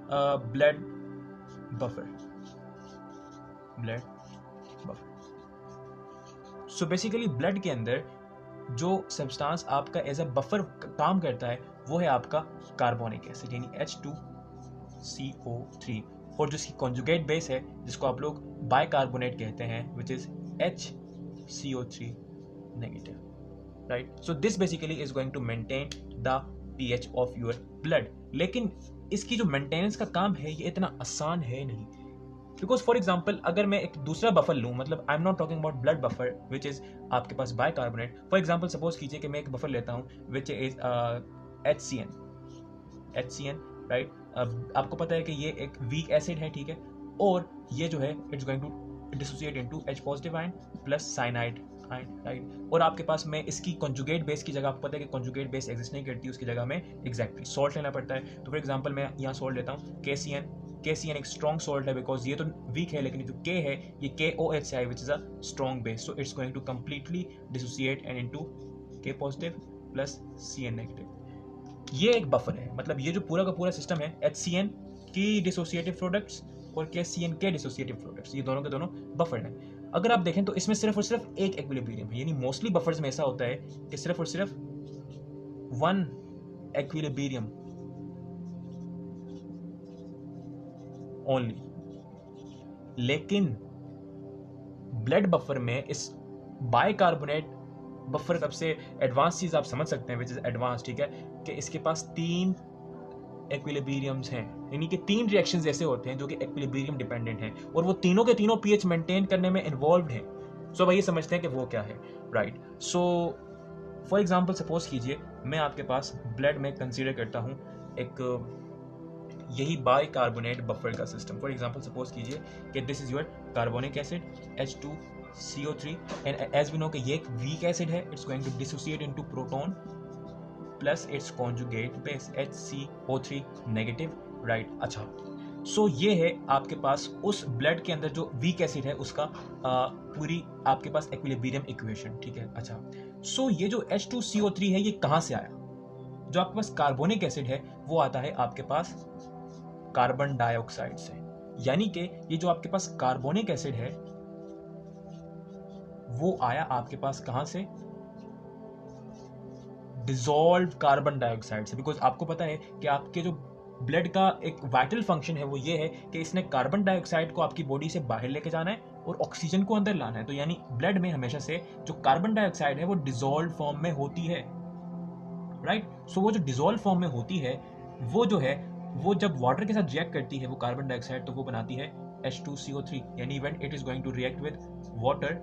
Blood buffer, blood buffer. So basically blood के अंदर जो सब्सटेंस आपका एज अ बफर काम करता है वो है आपका कार्बोनिक एसिड यानी H2CO3, और जो इसकी कॉन्जुगेट बेस है जिसको आप लोग बाइकार्बोनेट कहते हैं which is HCO3 negative, right. So this basically is going to maintain the pH of your blood. लेकिन इसकी जो मेंटेनेंस का काम है ये इतना आसान है नहीं, बिकॉज फॉर एग्जाम्पल अगर मैं एक दूसरा बफर लूँ, मतलब I am not talking about blood buffer which is आपके पास बाइकार्बोनेट। फॉर एग्जाम्पल सपोज कीजिए कि मैं एक बफर लेता हूँ विच इज HCN, राइट। आपको पता है कि ये एक वीक एसिड है, ठीक है, और ये जो है it's going to dissociate into H positive ion plus cyanide ion, right. और आपके पास में इसकी कॉन्जुगेट बेस की जगह, आपको पता है कि कॉन्जुगेट बेस एग्जिस्ट नहीं करती, उसकी जगह में एग्जैक्टली सॉल्ट लेना पड़ता है। तो फॉर एग्जाम्पल मैं यहाँ सॉल्ट लेता हूँ KCN एक स्ट्रॉन्ग सॉल्ट है बिकॉज ये तो वीक है, लेकिन जो K है ये KOH से है which is a strong base, so it's going to completely dissociate and into K positive plus CN negative. ये एक बफर है, मतलब ये जो पूरा का पूरा सिस्टम है HCN की डिसोसिएटिव प्रोडक्ट्स और KCN के डिसोसिएटिव प्रोडक्ट्स, ये दोनों के दोनों बफर हैं। अगर आप देखें तो इसमें सिर्फ और सिर्फ एक इक्विलिब्रियम है, यानी मोस्टली बफर्स में ऐसा होता है कि सिर्फ और सिर्फ वन इक्विलिब्रियम ओनली। लेकिन ब्लड बफर में इस बाइकार्बोनेट बफर सबसे एडवांस चीज आप समझ सकते हैं विच इज एडवांस, ठीक है, कि इसके पास 3 इक्विलिब्रियम्स हैं, यानी कि 3 रिएक्शंस ऐसे होते हैं जो कि इक्विलिब्रियम डिपेंडेंट हैं और वो तीनों के तीनों pH मेंटेन करने में इन्वॉल्व हैं। सो भाई ये समझते हैं कि वो क्या है, right. So for example suppose कीजिए मैं आपके पास ब्लड में कंसीडर करता हूँ एक यही बाइकार्बोनेट बफर का सिस्टम। फॉर एग्जांपल सपोज कीजिए कि this is your carbonic acid H2CO3 and as we know कि ये एक वीक एसिड है, it's going to dissociate into proton plus its conjugate base HCO3 negative, right. अच्छा, so ये है आपके पास उस ब्लड के अंदर जो वीक एसिड है उसका पूरी आपके पास इक्विलिब्रियम इक्वेशन, ठीक है। अच्छा, सो ये जो H2CO3 है ये कहाँ से आया? जो आपके पास कार्बोनिक एसिड है वो आता है आपके पास कार्बन डाइऑक्साइड से, यानी कि ये जो आपके पास कार्बोनिक एसिड है वो आया आपके पास कहां से? डिसॉल्व कार्बन डाइऑक्साइड से, बिकॉज आपको पता है कि आपके जो ब्लड का एक वाइटल फंक्शन है वो ये है कि इसने कार्बन डाइऑक्साइड को आपकी बॉडी से बाहर लेके जाना है और ऑक्सीजन को अंदर लाना है। तो यानी ब्लड में हमेशा से जो कार्बन डाइऑक्साइड है वो डिसॉल्व फॉर्म में होती है, राइट। सो वो जो डिसॉल्व फॉर्म में होती है वो जो है वो जब वाटर के साथ रिएक्ट करती है वो कार्बन डाइऑक्साइड, तो वो बनाती है H2CO3, यानी when it is going to react with water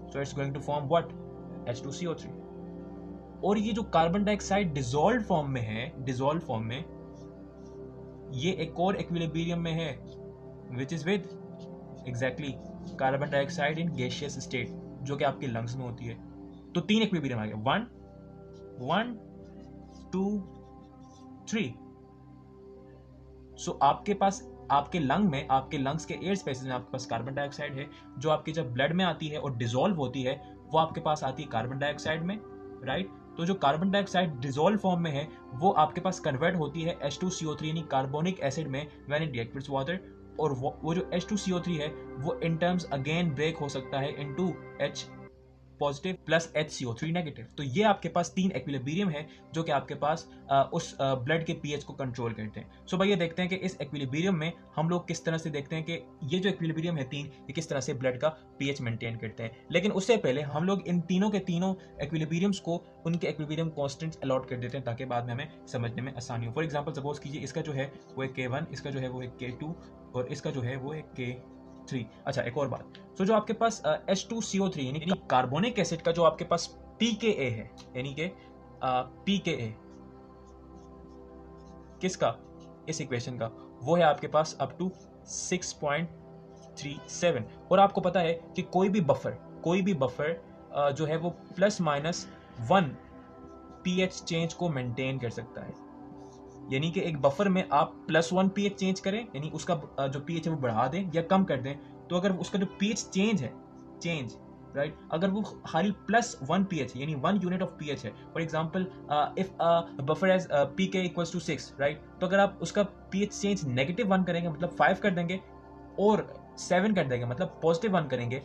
so it's going to form what? H2CO3। और ये जो कार्बन डाइऑक्साइड डिसॉल्व फॉर्म में है, डिसॉल्व फॉर्म में ये एक और इक्विलिब्रियम में है which is with exactly carbon dioxide in gaseous state जो कि आपके लंग्स में होती है। तो 3 इक्विलिब्रियम आ गए, 1 2 3। सो आपके पास आपके लंग में, आपके लंग्स के एयर स्पेसेस में आपके पास कार्बन डाइऑक्साइड है जो आपके जब ब्लड में आती है और डिसॉल्व होती है वो आपके पास आती है कार्बन डाइऑक्साइड में, राइट। तो जो कार्बन डाइऑक्साइड डिसॉल्व फॉर्म में है वो आपके पास कन्वर्ट होती है H2CO3 यानी कार्बोनिक एसिड में when it react with water, और वो जो H2CO3 है वो इन टर्म्स अगेन ब्रेक हो सकता है into H positive plus HCO3 negative. तो ये आपके पास 3 इक्विलिब्रियम है जो कि आपके पास उस ब्लड के pH को कंट्रोल करते हैं। सो भाई ये देखते हैं कि इस इक्विलिब्रियम में हम लोग किस तरह से देखते हैं कि ये जो इक्विलिब्रियम है 3 ये किस तरह से ब्लड का pH मेंटेन करते हैं। लेकिन उससे पहले हम लोग इन तीनों के तीनों इक्विलिब्रियम्स को उनके इक्विलिब्रियम कॉन्स्टेंट्स अलॉट कर देते हैं ताकि बाद में हमें समझने में आसानी हो। फॉर एग्जाम्पल सपोज कीजिए इसका जो है वो है K1, इसका जो है वो है K2 और इसका जो है वो है K3। अच्छा, एक और बात, तो जो आपके पास H2CO3 यानी कार्बोनिक एसिड का जो आपके पास pKa है, यानी कि pKa किसका? इस इक्वेशन का, वो है आपके पास अप टू 6.37। और आपको पता है कि कोई भी बफर जो है वो ±1 pH चेंज को मेंटेन कर सकता है। यानी कि एक बफर में आप +1 pH चेंज करें, यानी उसका जो pH है वो बढ़ा दें या कम कर दें, तो अगर उसका जो pH चेंज है, राइट अगर वो खाली +1 pH है, यानी 1 यूनिट ऑफ pH है, for example if buffer has pK equals to 6, right, तो अगर आप उसका pH चेंज -1 करेंगे मतलब 5 कर देंगे और 7 कर देंगे मतलब +1 करेंगे,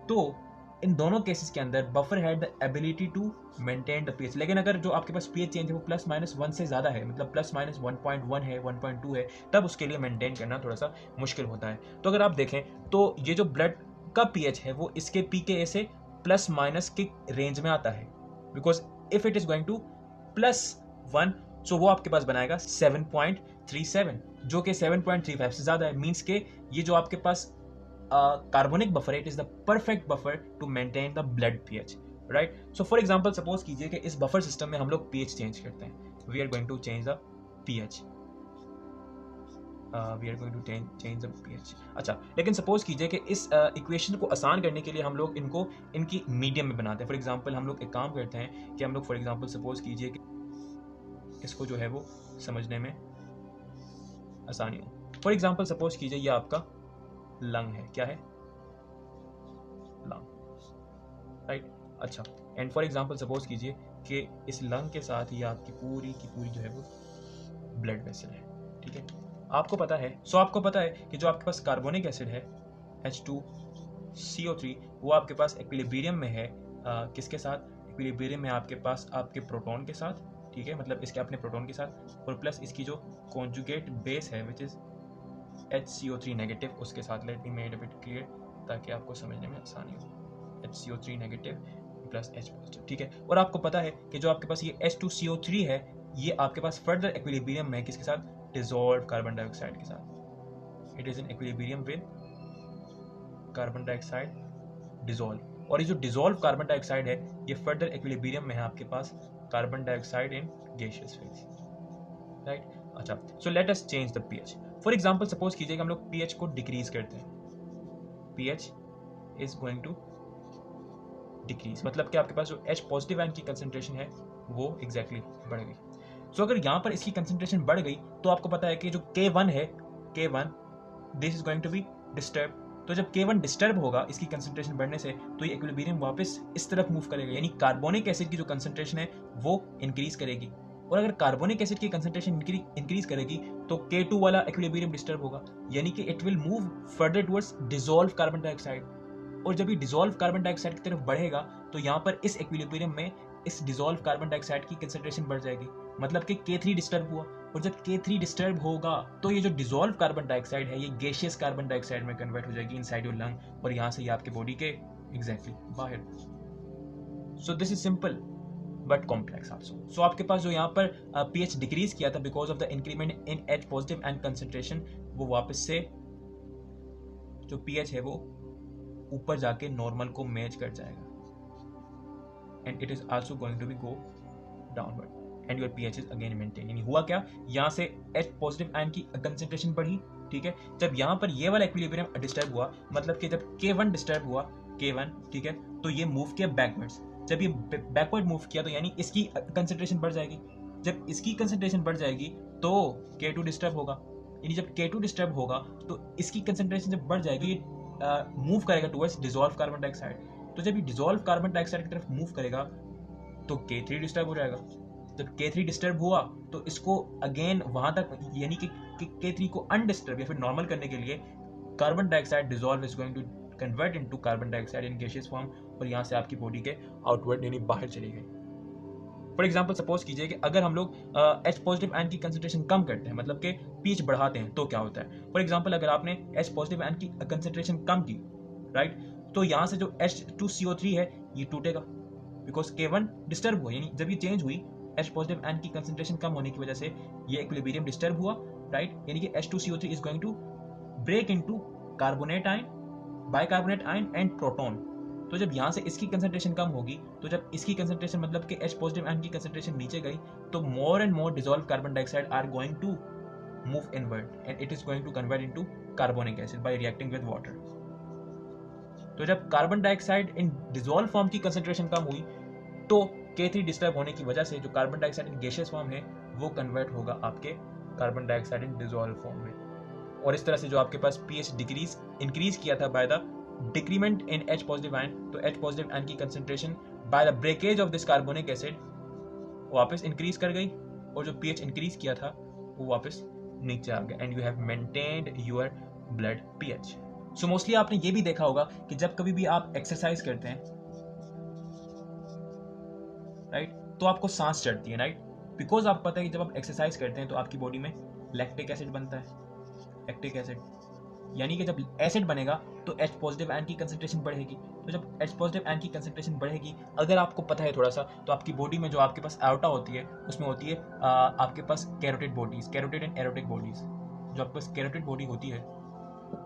तो इन दोनों केसेस के अंदर buffer had the ability to maintain the pH। लेकिन अगर जो आपके पास pH चेंज है वो +-1 से ज़्यादा है, मतलब +-1.1 है, 1.2 है, तब उसके लिए मेंटेन करना थोड़ा सा मुश्किल होता है। तो अगर आप देखें तो ये जो ब्लड का pH है वो इसके pKa से +- की रेंज में आता है, because if it is going to +1 so वो आपके पास बनाएगा 7.37, जो कि 7.35 से ज़्यादा है। मीन्स के ये जो आपके पास कार्बोनिक बफर है, it is the perfect buffer to maintain the blood pH, right. So for example suppose कीजिए कि इस बफर सिस्टम में हम लोग pH चेंज करते हैं, we are going to change the pH, अच्छा, लेकिन सपोज कीजिए कि इस इक्वेशन को आसान करने के लिए हम लोग इनकी मीडियम में बनाते हैं। फॉर एग्जांपल हम लोग एक काम करते हैं कि हम लोग फॉर एग्जांपल सपोज कीजिए कि इसको जो है वो समझने में आसानी हो। फॉर एग्जांपल सपोज कीजिए ये आपका लंग है, क्या है, लंग, राइट, अच्छा, एंड फॉर एग्जांपल सपोज कीजिए कि इस लंग के साथ ये आपकी पूरी की पूरी जो है वो ब्लड वेसल है, ठीक है। आपको पता है कि जो आपके पास कार्बोनिक एसिड है H2CO3 वो आपके पास इक्विलिब्रियम में है, किसके साथ, इक्विलिब्रियम में आपके पास आपके प्रोटॉन के साथ, ठीक है, मतलब इसके अपने प्रोटॉन के साथ, और प्लस इसकी जो कॉन्जुगेट बेस है विच इज HCO3 नेगेटिव उसके साथ। Let me made a bit clear ताकि आपको समझने में आसानी हो। HCO3 negative plus H positive, ठीक है। और आपको पता है कि जो आपके पास ये H2CO3 है ये आपके पास फर्दर इक्विलिब्रियम में किसके साथ, डिसॉल्व कार्बन डाइऑक्साइड के साथ। It is in equilibrium with carbon dioxide dissolve, और ये जो डिसॉल्व कार्बन डाइऑक्साइड है ये फर्दर इक्विलिब्रियम में है आपके पास carbon dioxide in gaseous phase, right. अच्छा, so let us change the pH। For example suppose कीजिए कि हम लोग pH को डिक्रीज करते हैं, pH is going to decrease, मतलब कि आपके पास जो H पॉजिटिव आयन की कंसंट्रेशन है वो एग्जैक्टली बढ़ गई। सो अगर यहाँ पर इसकी कंसंट्रेशन बढ़ गई तो आपको पता है कि जो K1 है, K1 this is going to be disturb, तो जब K1 डिस्टर्ब होगा इसकी कंसंट्रेशन बढ़ने से तो ये इक्विलिब्रियम वापस इस तरफ मूव करेगा, यानी कार्बोनिक एसिड की जो कंसंट्रेशन है वो इंक्रीज करेगी, और अगर कार्बोनिक एसिड की कंसंट्रेशन इंक्रीज करेगी तो K2 वाला इक्विलिब्रियम डिस्टर्ब होगा, यानी कि it will move further towards dissolve carbon dioxide, और जब ये डिसॉल्व कार्बन डाइऑक्साइड की तरफ बढ़ेगा तो यहाँ पर इस इक्विलिब्रियम में इस डिसॉल्व कार्बन डाइऑक्साइड की कंसंट्रेशन बढ़ जाएगी, मतलब कि K3 डिस्टर्ब हुआ, और जब K3 डिस्टर्ब होगा तो ये जो डिसॉल्व कार्बन डाइऑक्साइड है ये गैसियस कार्बन डाइऑक्साइड में कन्वर्ट हो जाएगी इनसाइड योर लंग, और यहाँ से ये आपके बॉडी के एग्जैक्टली बाहर। So this is simple but complex also. So आपके पास जो यहाँ पर pH डिक्रीज किया था because of the increment in H positive and concentration, वो वापस से जो pH है वो ऊपर जाके नॉर्मल को मैच कर जाएगा, and it is also going to be go downward and your pH is again maintain. यानी हुआ क्या, यहाँ से H पॉजिटिव आयन की कंसंट्रेशन बढ़ी, ठीक है, जब यहाँ पर ये वाला इक्विलिब्रियम डिस्टर्ब हुआ, मतलब कि जब K1 डिस्टर्ब हुआ, K1, ठीक है, तो ये मूव किया बैकवर्ड्स, जब ये बैकवर्ड मूव किया तो यानी इसकी कंसंट्रेशन बढ़ जाएगी, जब इसकी कंसंट्रेशन बढ़ जाएगी तो K2 डिस्टर्ब होगा, यानी जब K2 डिस्टर्ब होगा तो इसकी कंसंट्रेशन जब बढ़ जाएगी मूव करेगा टुवर्ड्स डिसॉल्व कार्बन डाइऑक्साइड, तो जब ये डिसॉल्व कार्बन डाइऑक्साइड की तरफ मूव करेगा तो K3 डिस्टर्ब हो जाएगा, जब K3 डिस्टर्ब हुआ तो इसको अगेन वहां तक, यानी कि K3 को अनडिस्टर्ब या फिर नॉर्मल करने के लिए carbon dioxide dissolve is going to convert into carbon dioxide in gaseous form, और यहाँ से आपकी बॉडी के आउटवर्ड यानी बाहर चली गई। फॉर एग्जाम्पल सपोज कीजिए कि अगर हम लोग H पॉजिटिव आयन की कंसंट्रेशन कम करते हैं, मतलब कि pH बढ़ाते हैं, तो क्या होता है। फॉर एग्जाम्पल अगर आपने H पॉजिटिव आयन की कंसंट्रेशन कम की, राइट, तो यहाँ से जो H2CO3 है ये टूटेगा, बिकॉज K1 डिस्टर्ब हुआ, यानी जब ये चेंज हुई H पॉजिटिव आयन की कंसंट्रेशन कम होने की वजह से ये इक्विलिब्रियम डिस्टर्ब हुआ, राइट, यानी कि H2CO3 is going to break into carbonate ion, bicarbonate ion and proton. तो जब यहाँ से इसकी कंसंट्रेशन कम होगी, तो जब इसकी कंसंट्रेशन मतलब कि H पॉजिटिव आयन की कंसंट्रेशन नीचे गई, तो more and more dissolve carbon dioxide are going to move inward and it is going to convert into carbonic acid by reacting with water. तो जब carbon dioxide in dissolve form की concentration कम हुई तो K3 disturb होने की वजह से जो carbon dioxide in gaseous form है वो कन्वर्ट होगा आपके carbon dioxide in dissolve form में, और इस तरह से जो आपके पास pH डिक्रीज इंक्रीज किया था by the decrement in H positive ion, तो H पॉजिटिव आयन की concentration by the breakage of this carbonic acid वापस इंक्रीज कर गई, और जो pH इंक्रीज किया था वो वापस नीचे आ गया, and you have maintained your blood pH। So mostly आपने ये भी देखा होगा कि जब कभी भी आप एक्सरसाइज करते हैं, राइट, तो आपको सांस चढ़ती है, राइट, बिकॉज आपको पता है कि जब आप एक्सरसाइज करते हैं तो आपकी बॉडी में लैक्टिक एसिड बनता है, लैक्टिक एसिड, यानी कि जब एसिड बनेगा तो H पॉजिटिव आयन की कंसेंट्रेशन बढ़ेगी। तो जब H पॉजिटिव आयन की कंसेंट्रेशन बढ़ेगी, अगर आपको पता है थोड़ा सा, तो आपकी बॉडी में जो आपके पास एओर्टा होती है उसमें होती है आपके पास carotid bodies, carotid and aortic bodies. जो आपके पास कैरोटिड बॉडी होती है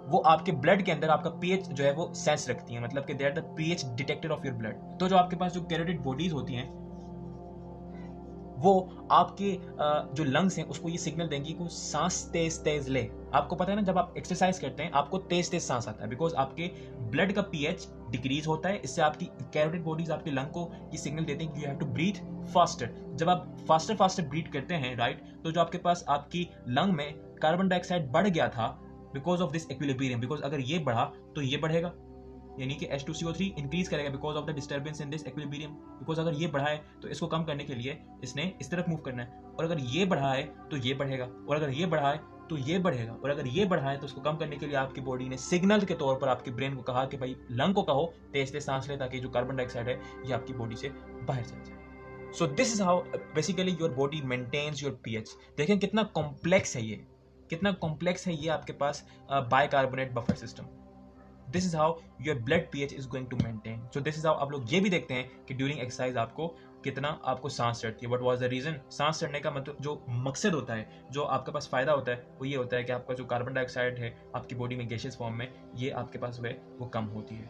वो आपके ब्लड के अंदर आपका pH जो है वो सेंस रखती है, मतलब कि they are the pH detector of your blood. तो जो आपके पास जो कैरोटिड बॉडीज होती हैं वो आपके जो लंग्स हैं उसको ये सिग्नल देंगी कि सांस तेज तेज ले। आपको पता है ना, जब आप एक्सरसाइज करते हैं आपको तेज तेज सांस आता है, बिकॉज आपके ब्लड का pH डिक्रीज होता है। इससे आपकी कैरोटिड बॉडीज आपके लंग को ये सिग्नल देते हैं कि you have to breathe faster. जब आप फास्टर फास्टर ब्रीथ करते हैं, राइट, तो जो आपके पास आपकी लंग में कार्बन डाइऑक्साइड बढ़ गया था because of this equilibrium, because अगर ये बढ़ा तो ये बढ़ेगा, यानी कि H2CO3 इंक्रीज करेगा because of the disturbance in this equilibrium. Because अगर ये बढ़ा है तो इसको कम करने के लिए इसने इस तरफ मूव करना है, और अगर ये बढ़ा है तो ये बढ़ेगा, और अगर ये बढ़ा है तो ये बढ़ेगा, और अगर ये बढ़ा है तो उसको कम करने के लिए आपकी बॉडी ने सिग्नल के तौर पर आपके ब्रेन को कहा कि भाई लंग को कहो तेज तेज सांस ले, ताकि जो कार्बन डाइऑक्साइड है ये आपकी बॉडी से बाहर चल जाए। So this is how basically your body maintains your pH। देखें कितना कॉम्प्लेक्स है ये, कितना कॉम्प्लेक्स है ये आपके पास bicarbonate buffer system. This is how your blood pH is going to maintain. So this is how आप लोग ये भी देखते हैं कि ड्यूरिंग एक्सरसाइज आपको कितना आपको सांस चढ़ती है। What was the reason? सांस चढ़ने का मतलब जो मकसद होता है, जो आपके पास फायदा होता है, वो ये होता है कि आपका जो कार्बन डाइऑक्साइड है आपकी बॉडी में गैशियस फॉर्म में, ये आपके पास वो कम होती है।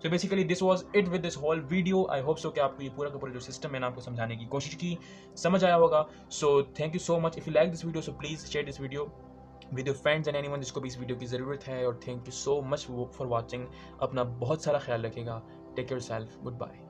So basically this was it with this whole video. I hope so कि आपको ये पूरा का पूरा जो सिस्टम मैंने आपको समझाने की कोशिश की समझ आया होगा। So thank you so much. If you like this video so please share this video with your friends and anyone जिसको भी इस वीडियो की ज़रूरत है। और thank you so much for watching. अपना बहुत सारा ख्याल रखिएगा। Take care self. Good bye.